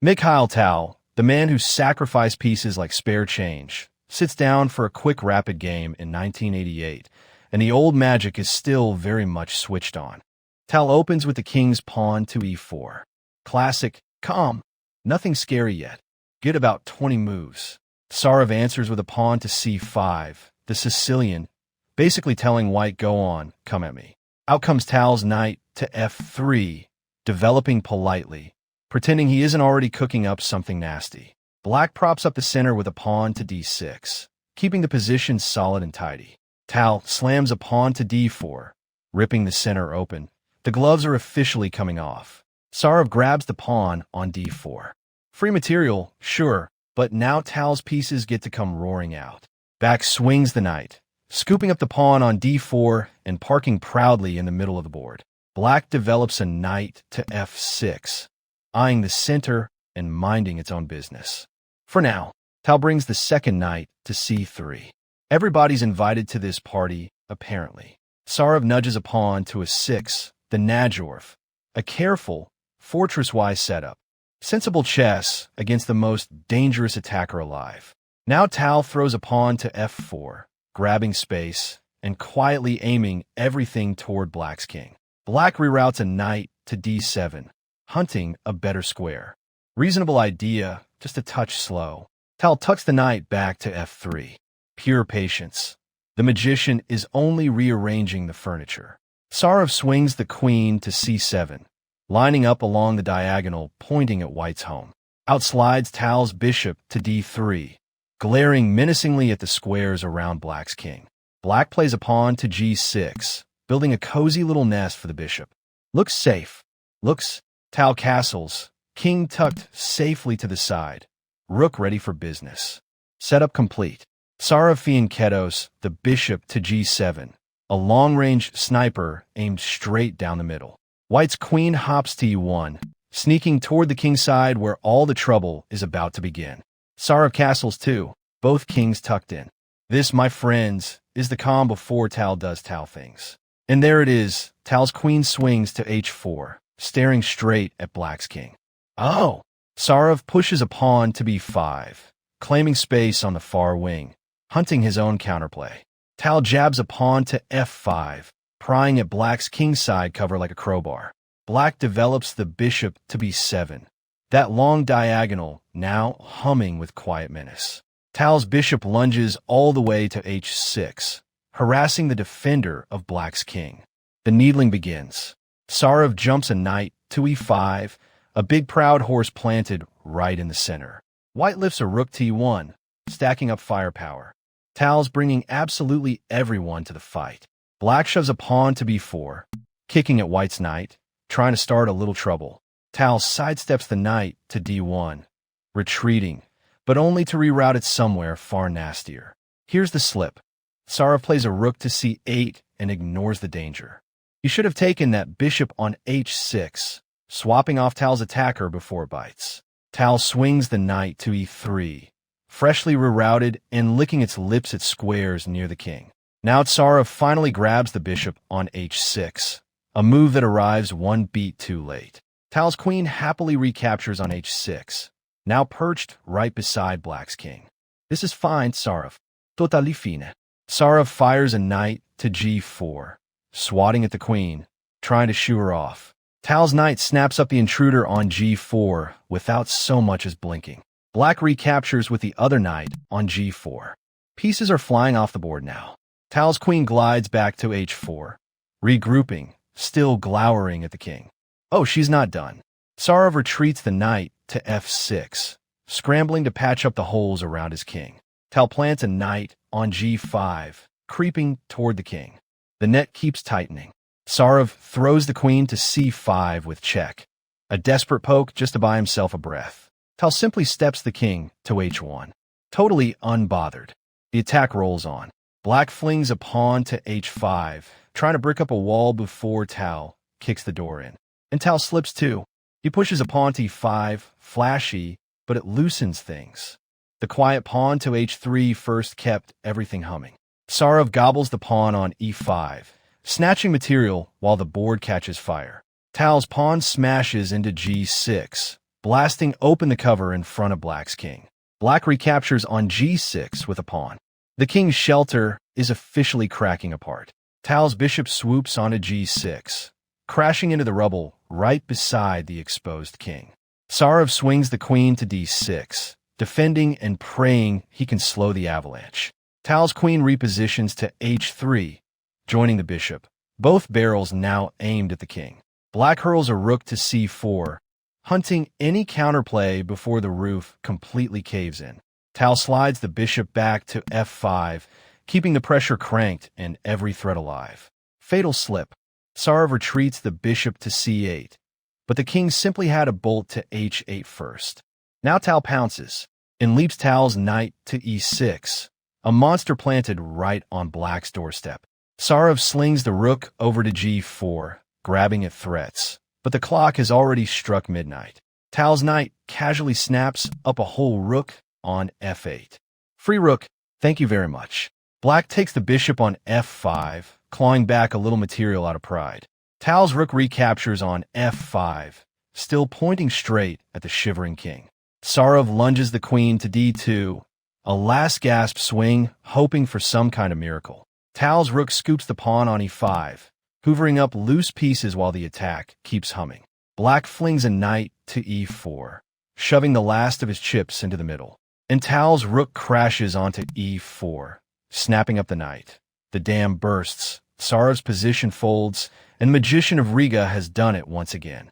Mikhail Tal, the man who sacrificed pieces like spare change, sits down for a quick rapid game in 1988, and the old magic is still very much switched on. Tal opens with the king's pawn to e4. Classic, calm, nothing scary yet. Get about 20 moves. Tsarev answers with a pawn to c5, the Sicilian, basically telling white, go on, come at me. Out comes Tal's knight to f3, developing politely, pretending he isn't already cooking up something nasty. Black props up the center with a pawn to d6, keeping the position solid and tidy. Tal slams a pawn to d4, ripping the center open. The gloves are officially coming off. Tsarev grabs the pawn on d4. Free material, sure, but now Tal's pieces get to come roaring out. Back swings the knight, scooping up the pawn on d4 and parking proudly in the middle of the board. Black develops a knight to f6, eyeing the center and minding its own business. For now, Tal brings the second knight to c3. Everybody's invited to this party, apparently. Tsarev nudges a pawn to a 6, the Najorf, a careful, fortress-wise setup. Sensible chess against the most dangerous attacker alive. Now Tal throws a pawn to f4, grabbing space and quietly aiming everything toward Black's king. Black reroutes a knight to d7, hunting a better square. Reasonable idea, just a touch slow. Tal tucks the knight back to f3. Pure patience. The magician is only rearranging the furniture. Tsarev swings the queen to c7, lining up along the diagonal, pointing at white's home. Out slides Tal's bishop to d3, glaring menacingly at the squares around Black's king. Black plays a pawn to g6, building a cozy little nest for the bishop. Looks safe. Tal castles, king tucked safely to the side, rook ready for business. Setup complete. Tsarev fianchettos the bishop to g7, a long-range sniper aimed straight down the middle. White's queen hops to e1, sneaking toward the king's side where all the trouble is about to begin. Tsarev castles too, both kings tucked in. This, my friends, is the calm before Tal does Tal things. And there it is, Tal's queen swings to h4, staring straight at Black's king. Oh! Tsarev pushes a pawn to b5, claiming space on the far wing, hunting his own counterplay. Tal jabs a pawn to f5, prying at Black's kingside cover like a crowbar. Black develops the bishop to b7, that long diagonal now humming with quiet menace. Tal's bishop lunges all the way to h6, harassing the defender of Black's king. The needling begins. Tsarev jumps a knight to e5, a big proud horse planted right in the center. White lifts a rook to e1, stacking up firepower. Tal's bringing absolutely everyone to the fight. Black shoves a pawn to b4, kicking at White's knight, trying to start a little trouble. Tal sidesteps the knight to d1, retreating, but only to reroute it somewhere far nastier. Here's the slip. Tsarev plays a rook to c8 and ignores the danger. He should have taken that bishop on h6, swapping off Tal's attacker before it bites. Tal swings the knight to e3, freshly rerouted and licking its lips at squares near the king. Now Tsarev finally grabs the bishop on h6, a move that arrives one beat too late. Tal's queen happily recaptures on h6, now perched right beside Black's king. This is fine, Tsarev. Totally fine. Tsarev fires a knight to g4, swatting at the queen, trying to shoo her off. Tal's knight snaps up the intruder on g4 without so much as blinking. Black recaptures with the other knight on g4. Pieces are flying off the board now. Tal's queen glides back to h4, regrouping, still glowering at the king. Oh, she's not done. Tsarev retreats the knight to f6, scrambling to patch up the holes around his king. Tal plants a knight on g5, creeping toward the king. The net keeps tightening. Tsarev throws the queen to c5 with check, a desperate poke just to buy himself a breath. Tal simply steps the king to h1, totally unbothered. The attack rolls on. Black flings a pawn to h5, trying to brick up a wall before Tal kicks the door in. And Tal slips too. He pushes a pawn to e5, flashy, but it loosens things. The quiet pawn to h3 first kept everything humming. Tsarev gobbles the pawn on e5, snatching material while the board catches fire. Tal's pawn smashes into g6, blasting open the cover in front of Black's king. Black recaptures on g6 with a pawn. The king's shelter is officially cracking apart. Tal's bishop swoops onto g6, crashing into the rubble right beside the exposed king. Tsarev swings the queen to d6, defending and praying he can slow the avalanche. Tal's queen repositions to h3, joining the bishop, both barrels now aimed at the king. Black hurls a rook to c4, hunting any counterplay before the roof completely caves in. Tal slides the bishop back to f5, keeping the pressure cranked and every threat alive. Fatal slip. Tsarev retreats the bishop to c8, but the king simply had a bolt to h8 first. Now Tal pounces and leaps Tal's knight to e6, a monster planted right on Black's doorstep. Tsarev slings the rook over to g4, grabbing at threats, but the clock has already struck midnight. Tal's knight casually snaps up a whole rook on f8. Free rook, thank you very much. Black takes the bishop on f5, clawing back a little material out of pride. Tal's rook recaptures on f5, still pointing straight at the shivering king. Tsarev lunges the queen to d2, a last-gasp swing, hoping for some kind of miracle. Tal's rook scoops the pawn on e5, hoovering up loose pieces while the attack keeps humming. Black flings a knight to e4, shoving the last of his chips into the middle. And Tal's rook crashes onto e4, snapping up the knight. The dam bursts, Tsarev's position folds, and Magician of Riga has done it once again.